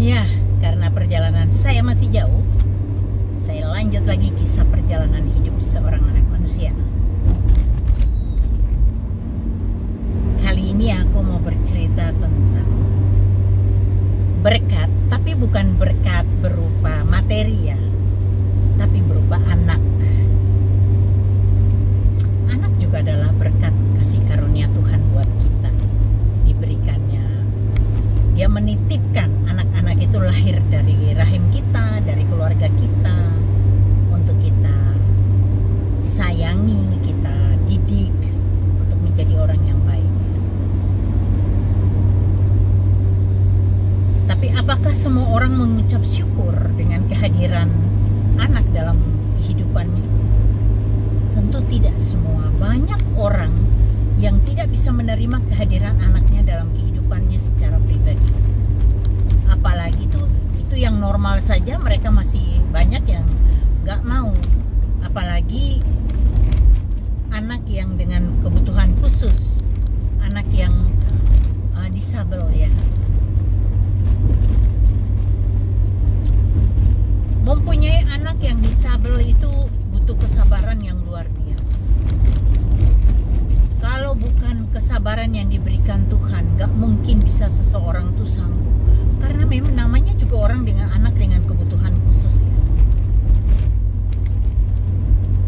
Ya, karena perjalanan saya masih jauh, saya lanjut lagi kisah perjalanan hidup seorang anak manusia. Kali ini aku mau bercerita tentang berkat, tapi bukan berkat berupa materi ya, tapi berupa anak. Anak juga adalah berkat kasih karunia Tuhan buat kita, diberikannya. Dia menitipkan anak-anak itu lahir dari rahim kita, dari keluarga kita, untuk kita sayangi, kita didik untuk menjadi orang yang baik. Tapi apakah semua orang mengucap syukur dengan kehadiran anak dalam kehidupannya? Tentu tidak semua. Banyak orang yang tidak bisa menerima kehadiran anaknya dalam kehidupannya secara pribadi. Apalagi itu yang normal saja, mereka masih banyak yang gak mau. Apalagi anak yang dengan kebutuhan khusus, anak yang disabel ya. Mempunyai anak yang disabel itu butuh kesabaran yang luar biasa. Kalau bukan kesabaran yang diberikan Tuhan, gak mungkin bisa seseorang tuh sanggup. Karena memang namanya juga orang dengan anak dengan kebutuhan khusus ya.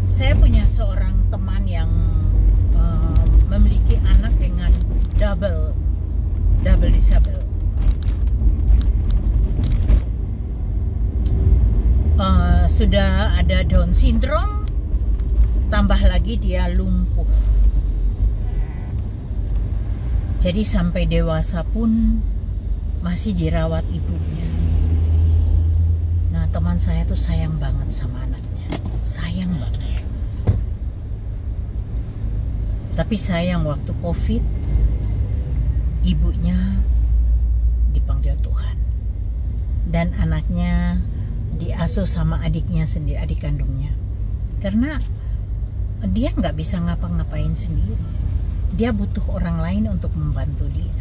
Saya punya seorang teman yang memiliki anak dengan double disable. Sudah ada Down syndrome, tambah lagi dia lumpuh. Jadi sampai dewasa pun masih dirawat ibunya. Nah, teman saya tuh sayang banget sama anaknya, sayang banget. Tapi sayang waktu COVID, ibunya dipanggil Tuhan, dan anaknya diasuh sama adiknya sendiri, adik kandungnya. Karena dia nggak bisa ngapa-ngapain sendiri, dia butuh orang lain untuk membantu dia.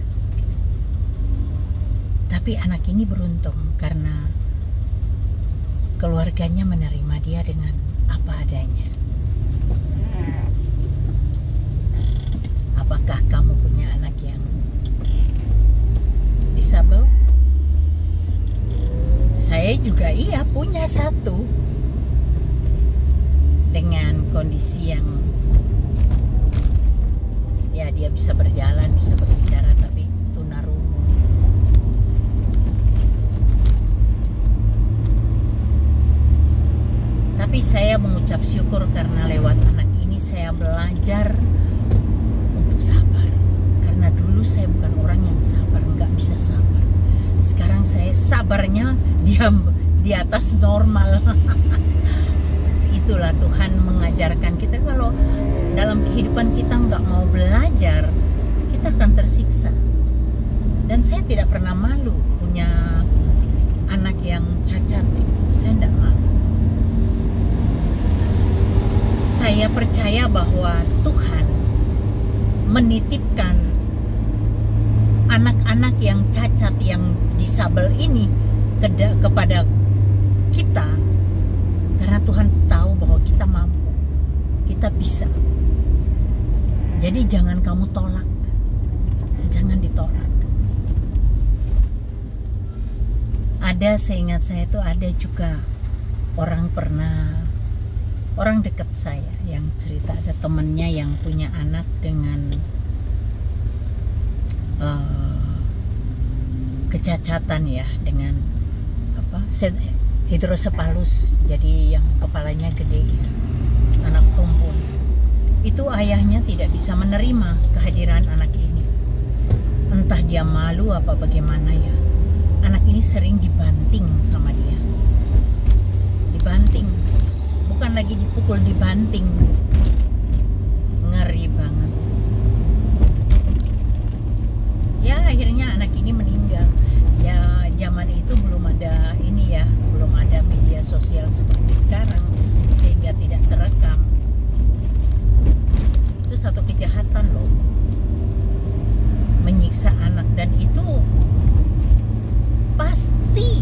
Tapi anak ini beruntung karena keluarganya menerima dia dengan apa adanya. Apakah kamu punya anak yang disabel? Saya juga iya, punya satu dengan kondisi yang ya dia bisa berjalan, bisa berbicara, tapi tunarungu. Tapi saya mengucap syukur karena lewat anak ini saya belajar untuk sabar. Karena dulu saya bukan orang yang sabar, nggak bisa sabar. Sekarang saya sabarnya di atas normal. Itulah Tuhan mengajarkan kita, kalau dalam kehidupan kita nggak mau belajar, kita akan tersiksa. Dan saya tidak pernah malu punya anak yang cacat. Saya tidak malu. Saya percaya bahwa Tuhan menitipkan anak-anak yang cacat, yang disabel ini kepada kita karena Tuhan tahu bahwa kita mampu, kita bisa. Jadi jangan kamu tolak, jangan ditolak. Ada, seingat saya itu ada juga orang dekat saya yang cerita, ada temennya yang punya anak dengan kecacatan ya, dengan hidrosepalus, jadi yang kepalanya gede ya, anak perempuan. Itu ayahnya tidak bisa menerima kehadiran anak ini. Entah dia malu apa bagaimana ya. Anak ini sering dibanting sama dia. Dibanting. Bukan lagi dipukul, dibanting. Ngeri banget. Ya akhirnya anak ini meninggal. Ya zaman itu belum ada ini ya, belum ada media sosial seperti sekarang, sehingga tidak terekam. Itu satu kejahatan loh, menyiksa anak, dan itu pasti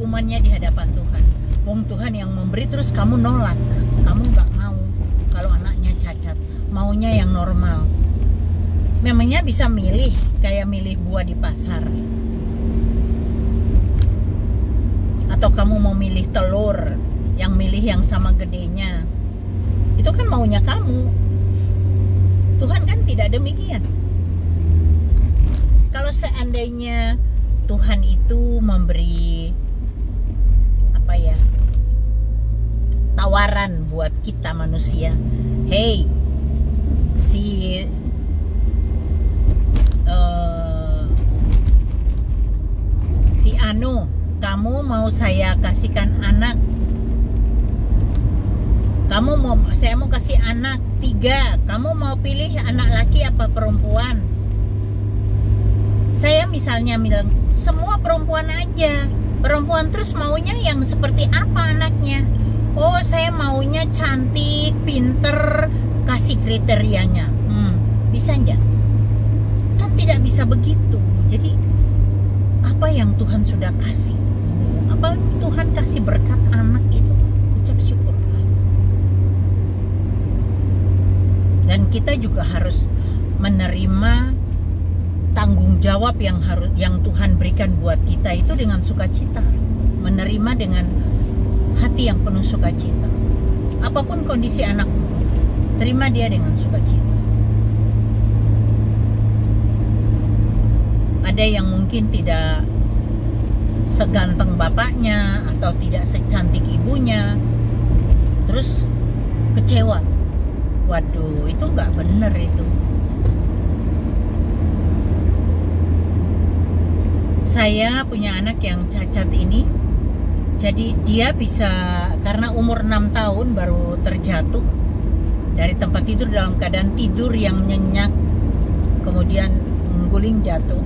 hukumannya di hadapan Tuhan. Wong Tuhan yang memberi terus kamu nolak, kamu nggak mau kalau anaknya cacat, maunya yang normal. Memangnya bisa milih kayak milih buah di pasar? Atau kamu mau milih telur, yang milih yang sama gedenya? Itu kan maunya kamu. Tuhan kan tidak demikian. Kalau seandainya Tuhan itu memberi tawaran buat kita manusia, hey, si Anu, kamu mau saya kasihkan anak, saya mau kasih anak 3, kamu mau pilih anak laki apa perempuan? Saya misalnya bilang semua perempuan aja, perempuan, terus maunya yang seperti apa anaknya? Oh, saya maunya cantik, pinter, kasih kriterianya. Bisa enggak? Kan tidak bisa begitu. Jadi apa yang Tuhan sudah kasih, apa Tuhan kasih berkat anak itu, ucap syukurlah. Dan kita juga harus menerima tanggung jawab yang Tuhan berikan buat kita itu dengan sukacita, menerima dengan hati yang penuh sukacita. Apapun kondisi anakmu, terima dia dengan sukacita. Ada yang mungkin tidak seganteng bapaknya atau tidak secantik ibunya, terus kecewa. Waduh, itu nggak bener itu. Saya punya anak yang cacat ini, jadi dia bisa, karena umur 6 tahun baru terjatuh dari tempat tidur dalam keadaan tidur yang nyenyak, kemudian mengguling jatuh.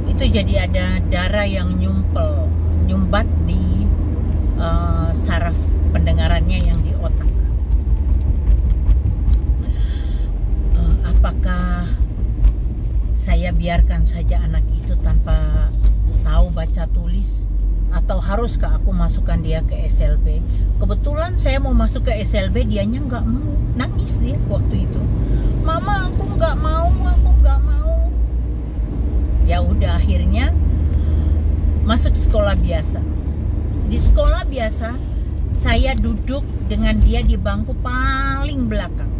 Itu jadi ada darah yang nyumbat di saraf pendengarannya yang di otak. Apakah saya biarkan saja anak itu tanpa tahu baca tulis, atau haruskah aku masukkan dia ke SLB? Kebetulan saya mau masuk ke SLB, dianya nggak mau, nangis dia waktu itu. Mama, aku nggak mau. Ya udah, akhirnya masuk sekolah biasa. Di sekolah biasa saya duduk dengan dia di bangku paling belakang.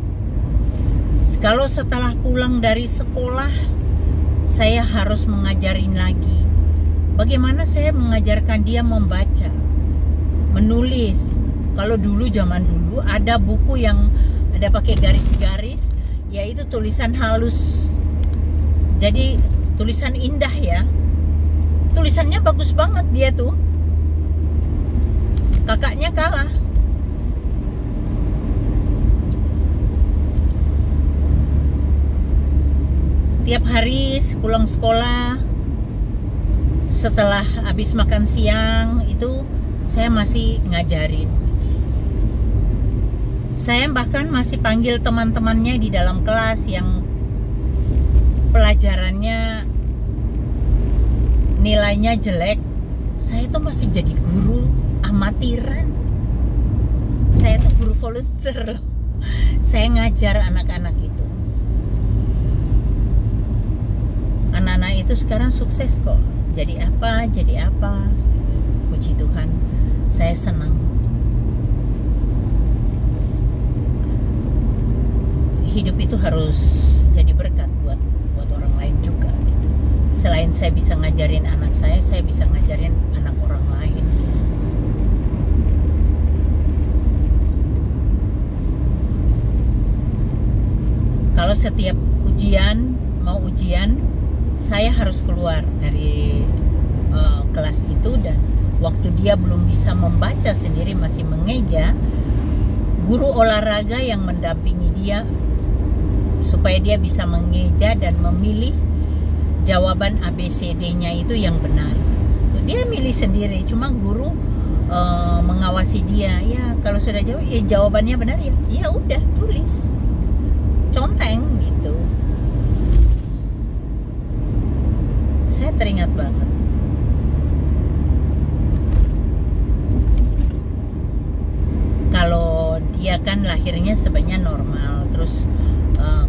Kalau setelah pulang dari sekolah, saya harus mengajarin lagi. Bagaimana saya mengajarkan dia membaca, menulis. Kalau dulu, zaman dulu, ada buku yang ada pakai garis-garis, yaitu tulisan halus. Jadi tulisan indah ya. Tulisannya bagus banget dia tuh. Kakaknya kalah. Tiap hari pulang sekolah, setelah habis makan siang itu saya masih ngajarin. Saya bahkan masih panggil teman-temannya di dalam kelas yang pelajarannya nilainya jelek. Saya tuh masih jadi guru amatiran. Saya tuh guru volunteer loh. Saya ngajar anak-anak itu. Anak-anak itu sekarang sukses kok. Jadi apa. Puji Tuhan, saya senang. Hidup itu harus jadi berkat buat orang lain juga gitu. Selain saya bisa ngajarin anak saya bisa ngajarin anak orang lain. Kalau setiap mau ujian, saya harus keluar dari kelas itu, dan waktu dia belum bisa membaca sendiri, masih mengeja, guru olahraga yang mendampingi dia supaya dia bisa mengeja dan memilih jawaban ABCD-nya itu yang benar. Dia milih sendiri, cuma guru mengawasi dia. Ya kalau sudah jawab, jawabannya benar, ya udah tulis, conteng gitu. Saya teringat banget. dia kan lahirnya sebenarnya normal, terus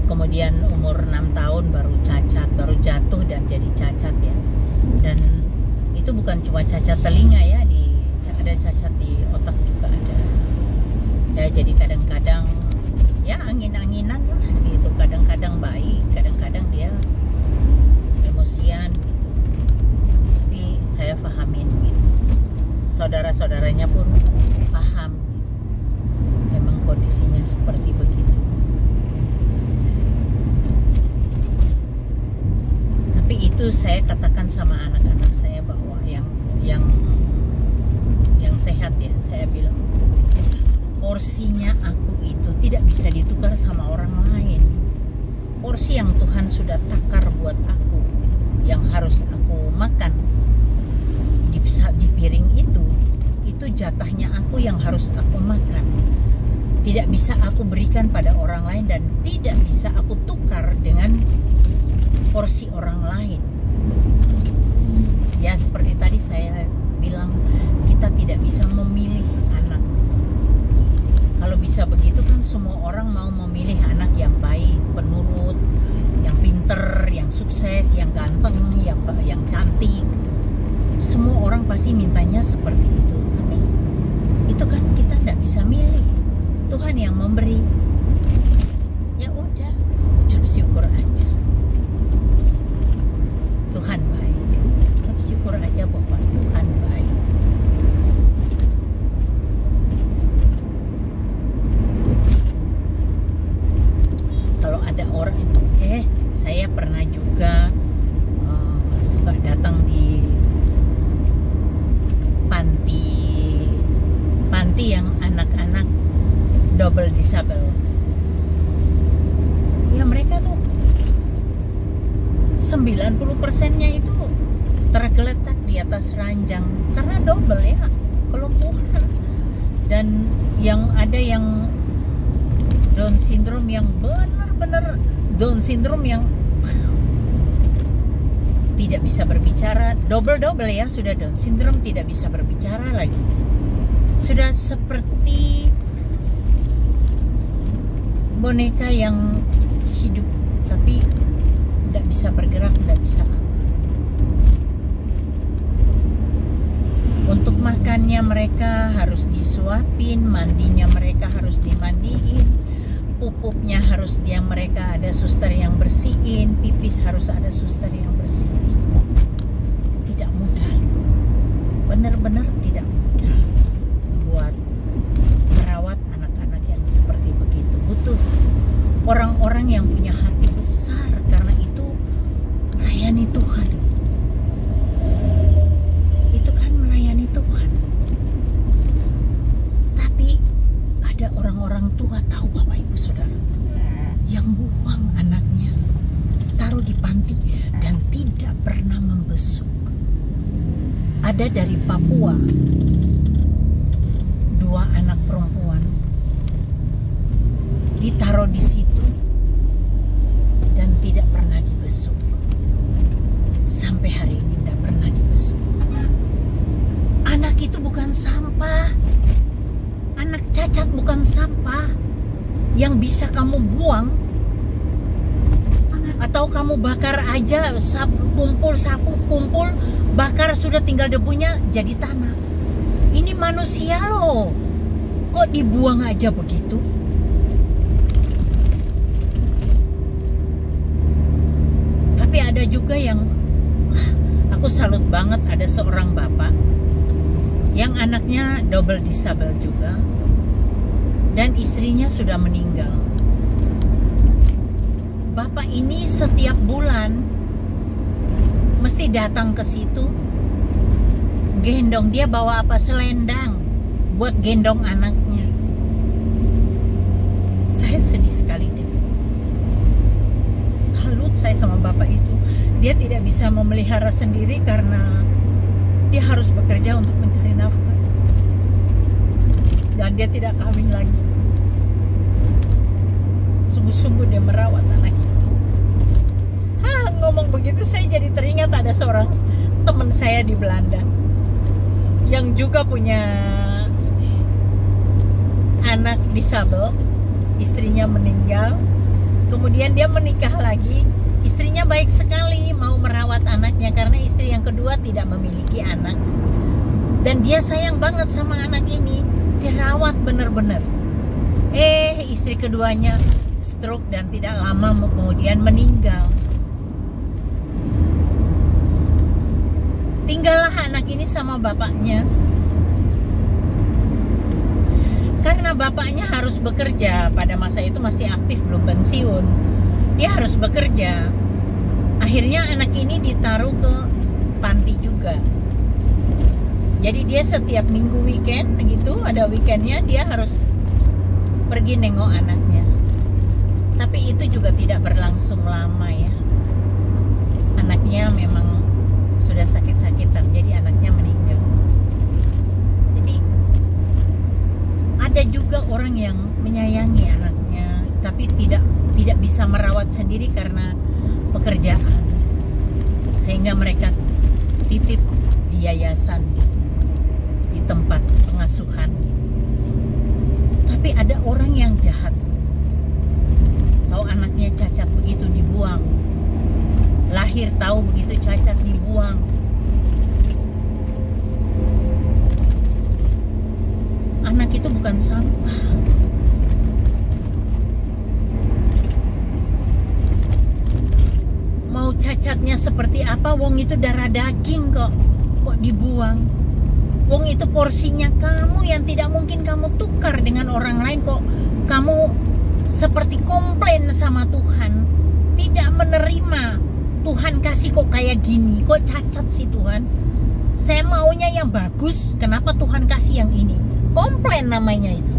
kemudian umur 6 tahun baru cacat, baru jatuh dan jadi cacat ya. Dan itu bukan cuma cacat telinga ya, ada cacat di otak juga ada ya. Jadi kadang-kadang ya angin-anginan lah gitu, kadang-kadang baik, kadang-kadang dia emosian gitu. Tapi saya pahamin gitu, saudara-saudaranya pun paham gitu. Memang kondisinya seperti begitu. Tapi itu saya katakan sama anak-anak saya bahwa yang sehat ya, saya bilang porsinya aku itu tidak bisa ditukar sama orang lain. Porsi yang Tuhan sudah takar buat aku, yang harus aku makan di piring itu jatahnya aku yang harus aku makan. Tidak bisa aku berikan pada orang lain dan tidak bisa aku tukar dengan porsi orang lain. Ya seperti tadi saya bilang, kita tidak bisa memilih anak. Kalau bisa begitu kan semua orang mau memilih anak yang baik, penurut, yang pinter, yang sukses, yang ganteng, yang cantik. Semua orang pasti mintanya seperti itu. Tapi itu kan kita tidak bisa milih. Tuhan yang memberi. Ya udah, ucap syukur aja. Tuhan baik. Ucap syukur aja bahwa Tuhan baik. Kalau ada orang saya pernah juga suka datang di panti yang anak-anak double disable. Ya mereka tuh 90%-nya itu tergeletak di atas ranjang karena double ya, kelumpuhan. Dan yang ada yang Down syndrome yang benar-benar Down syndrome yang tidak bisa berbicara, double ya, sudah Down syndrome tidak bisa berbicara lagi, sudah seperti boneka yang hidup tapi tidak bisa bergerak, tidak bisa apa. Untuk makannya mereka harus disuapin, mandinya mereka harus dimandiin, pupuknya harus mereka ada suster yang bersihin, pipis harus ada suster yang bersihin. Tidak mudah, benar-benar tidak mudah buat merawat anak-anak yang seperti begitu. Butuh orang-orang yang punya hati besar, karena itu melayani Tuhan. Itu kan melayani Tuhan. Tapi ada orang-orang tua, tahu Bapak Ibu Saudara, yang buang anaknya, taruh di panti dan tidak pernah membesuk. Ada dari Papua, 2 anak perempuan ditaruh di situ dan tidak pernah dibesuk. Sampai hari ini tidak pernah dibesuk. Anak itu bukan sampah. Anak cacat bukan sampah yang bisa kamu buang atau kamu bakar aja, kumpul bakar, sudah tinggal debunya jadi tanah. Ini manusia loh, kok dibuang aja begitu? Tapi ada juga yang aku salut banget, ada seorang bapak yang anaknya double disable juga dan istrinya sudah meninggal. Bapak ini setiap bulan mesti datang ke situ, gendong, dia bawa apa, selendang buat gendong anaknya. Saya sedih sekali deh. Salut saya sama bapak itu. Dia tidak bisa memelihara sendiri karena dia harus bekerja untuk mencari nafkah. Dan dia tidak kawin lagi. Sungguh-sungguh dia merawat anak itu. Ngomong begitu saya jadi teringat ada seorang teman saya di Belanda yang juga punya anak disabel, istrinya meninggal, kemudian dia menikah lagi. Istrinya baik sekali mau merawat anaknya karena istri yang kedua tidak memiliki anak, dan dia sayang banget sama anak ini, dirawat bener-bener. Istri keduanya stroke dan tidak lama kemudian meninggal. Tinggallah anak ini sama bapaknya. Karena bapaknya harus bekerja, pada masa itu masih aktif, belum pensiun. Dia harus bekerja. Akhirnya anak ini ditaruh ke panti juga. Jadi dia setiap minggu weekend gitu, ada weekendnya dia harus pergi nengok anaknya. Tapi itu juga tidak berlangsung lama ya. Anaknya memang sudah sakit-sakitan, jadi anaknya meninggal. Jadi ada juga orang yang menyayangi anaknya, tapi tidak bisa merawat sendiri karena pekerjaan, sehingga mereka titip di yayasan, di tempat pengasuhan. Tapi ada orang yang jahat, tahu anaknya cacat begitu dibuang, lahir tahu begitu cacat dibuang. Anak itu bukan sampah. Mau cacatnya seperti apa, wong itu darah daging kok dibuang. Wong itu porsinya kamu yang tidak mungkin kamu tukar dengan orang lain, kok kamu seperti komplain sama Tuhan, tidak menerima Tuhan kasih kok kayak gini, kok cacat sih Tuhan. Saya maunya yang bagus, kenapa Tuhan kasih yang ini? Komplain namanya itu.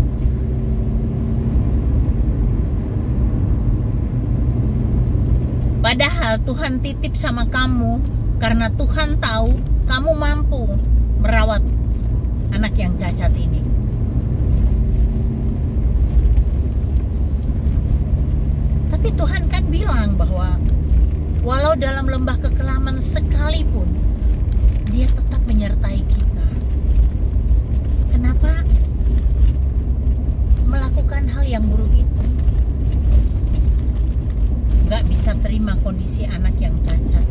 Padahal Tuhan titip sama kamu karena Tuhan tahu kamu mampu merawat anak yang cacat ini. Tapi Tuhan kan bilang bahwa walau dalam lembah kekelaman sekalipun, Dia tetap menyertai kita. Kenapa melakukan hal yang buruk itu? Gak bisa terima kondisi anak yang cacat.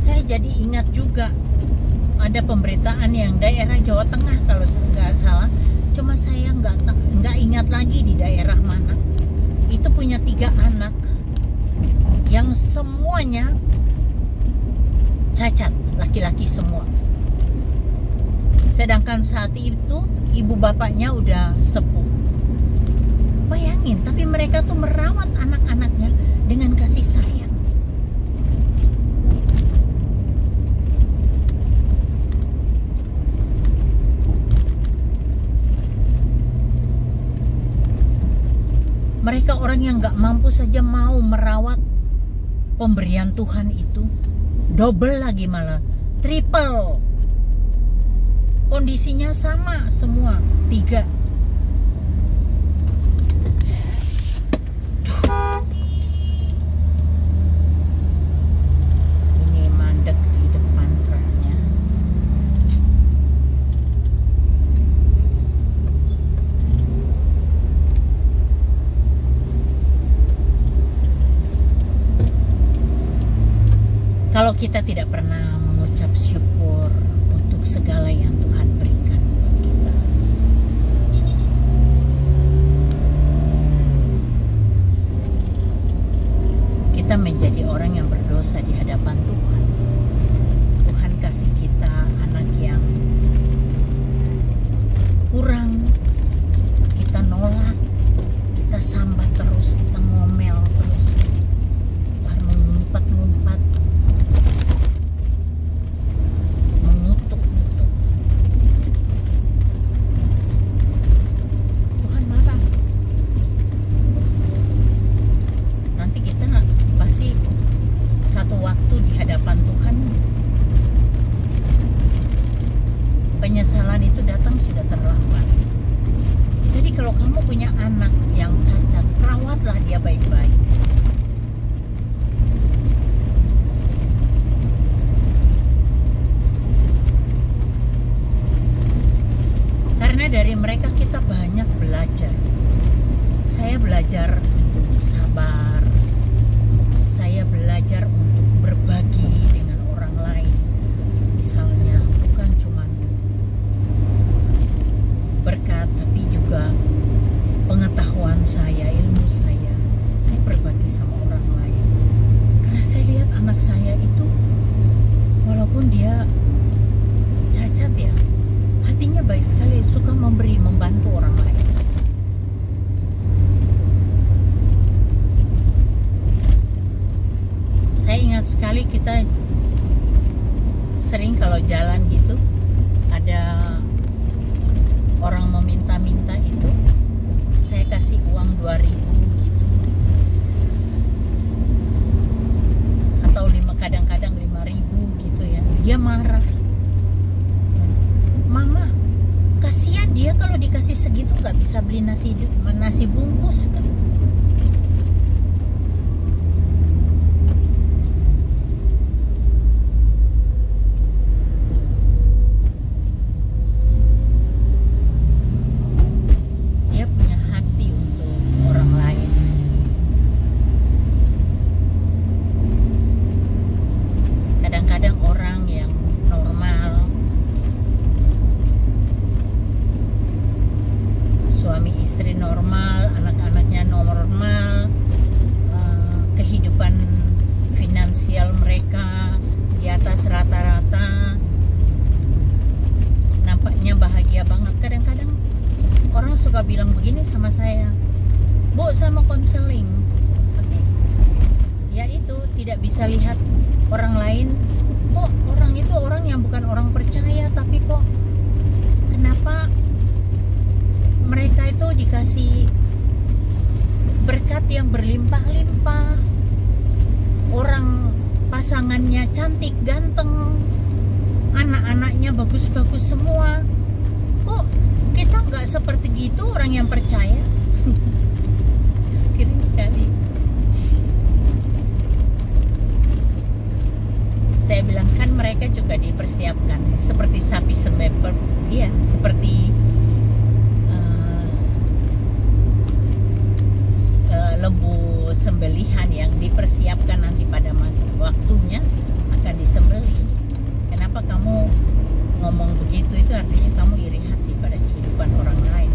Saya jadi ingat juga ada pemberitaan yang daerah Jawa Tengah kalau nggak salah, cuma saya nggak ingat lagi di daerah mana. Itu punya 3 anak yang semuanya cacat, laki-laki semua. Sedangkan saat itu ibu bapaknya udah sepuh. Bayangin, tapi mereka tuh merawat anak-anaknya dengan kasih sayang. Mereka orang yang gak mampu saja mau merawat pemberian Tuhan itu. Double lagi malah, triple. Kondisinya sama semua, 3. Ini mandek di depan truknya. Kalau kita tidak pernah mengucap syukur untuk segala yang Tuhan berikan buat kita, kita menjadi orang yang berdosa di hadapan Tuhan. Tuhan kasih kita anak yang kurang, kita nolak, kita sambat terus, kita ngomel terus, Tuhan mengumpat-ngumpat, mengutuk-ngutuk. Tuhan marah. Nanti kita pasti satu waktu di hadapan Tuhan, penyesalan itu datang sudah terlambat. Jadi kalau kamu punya anak yang cacat, rawatlah dia baik-baik. Karena dari dia cacat ya, hatinya baik sekali, suka memberi, membantu orang lain. Saya ingat sekali kita sering kalau jalan gitu ada orang meminta-minta itu, saya kasih uang 2.000 gitu, atau kadang-kadang 5.000 gitu ya. Dia marah, mama kasihan dia kalau dikasih segitu nggak bisa beli nasi bungkus kan. Suami istri normal, anak-anaknya normal, kehidupan finansial mereka di atas rata-rata, nampaknya bahagia banget. Kadang-kadang orang suka bilang begini sama saya, Bu, sama konseling. Ya itu, tidak bisa lihat orang lain. Kok orang itu orang yang bukan orang percaya, tapi kok kenapa mereka itu dikasih berkat yang berlimpah-limpah, orang pasangannya cantik, ganteng, anak-anaknya bagus-bagus semua, kok kita nggak seperti gitu orang yang percaya? Keren sekali. Saya bilang kan mereka juga dipersiapkan seperti sapi sembelih, iya, seperti lembu sembelihan yang dipersiapkan nanti pada masa waktunya akan disembelih. Kenapa kamu ngomong begitu? Itu artinya kamu iri hati pada kehidupan orang lain.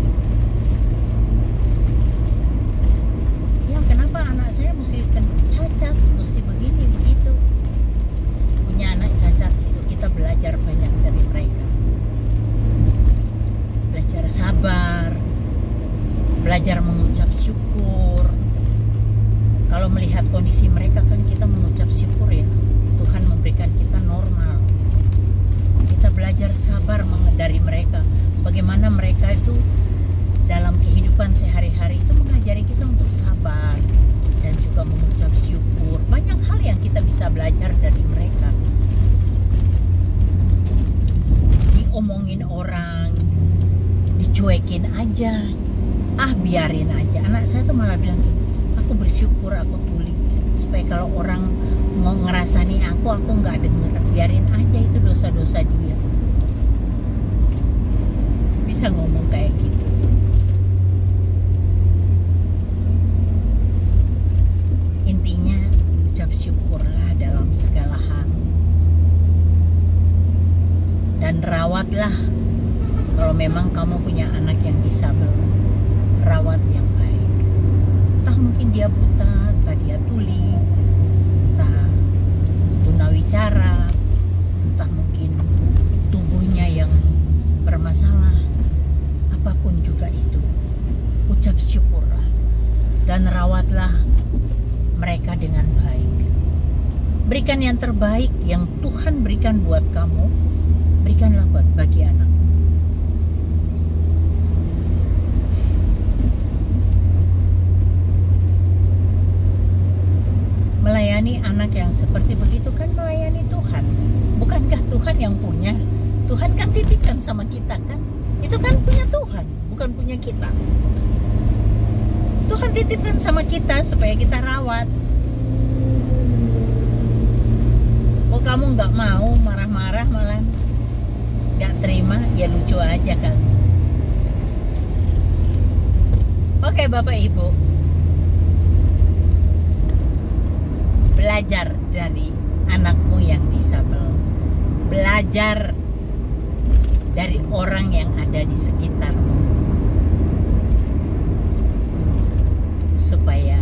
Ya kenapa anak saya mesti cacat, mesti begini begitu? Punya anak cacat itu kita belajar banyak dari mereka. Belajar sabar, belajar mengucap syukur. Kalau melihat kondisi mereka kan kita mengucap syukur ya, Tuhan memberikan kita normal. Kita belajar sabar dari mereka. Bagaimana mereka itu dalam kehidupan sehari-hari itu mengajari kita untuk sabar dan juga mengucap syukur. Banyak hal yang kita bisa belajar dari mereka. Diomongin orang, dicuekin aja, biarin aja. Anak saya tuh malah bilang gini, aku bersyukur aku tuli supaya kalau orang mau ngerasani aku nggak denger, biarin aja, itu dosa-dosa dia. Bisa ngomong kayak gitu. Intinya ucap syukurlah dalam segala hal dan rawatlah. Kalau memang kamu punya anak yang disabel, rawat yang baik. Entah mungkin dia buta, entah dia tuli, entah tunawicara, entah mungkin tubuhnya yang bermasalah, apapun juga itu, ucap syukurlah dan rawatlah mereka dengan baik. Berikan yang terbaik yang Tuhan berikan buat kamu, berikanlah buat bagi anak. Melayani anak yang seperti begitu kan melayani Tuhan. Bukankah Tuhan yang punya? Tuhan kan titipkan sama kita kan? Itu kan punya Tuhan, bukan punya kita. Tuhan titipkan sama kita supaya kita rawat. Kok kamu nggak mau, marah-marah malah nggak terima, ya lucu aja kan. Oke Bapak Ibu, belajar dari anakmu yang disabel, belajar dari orang yang ada di sekitarmu supaya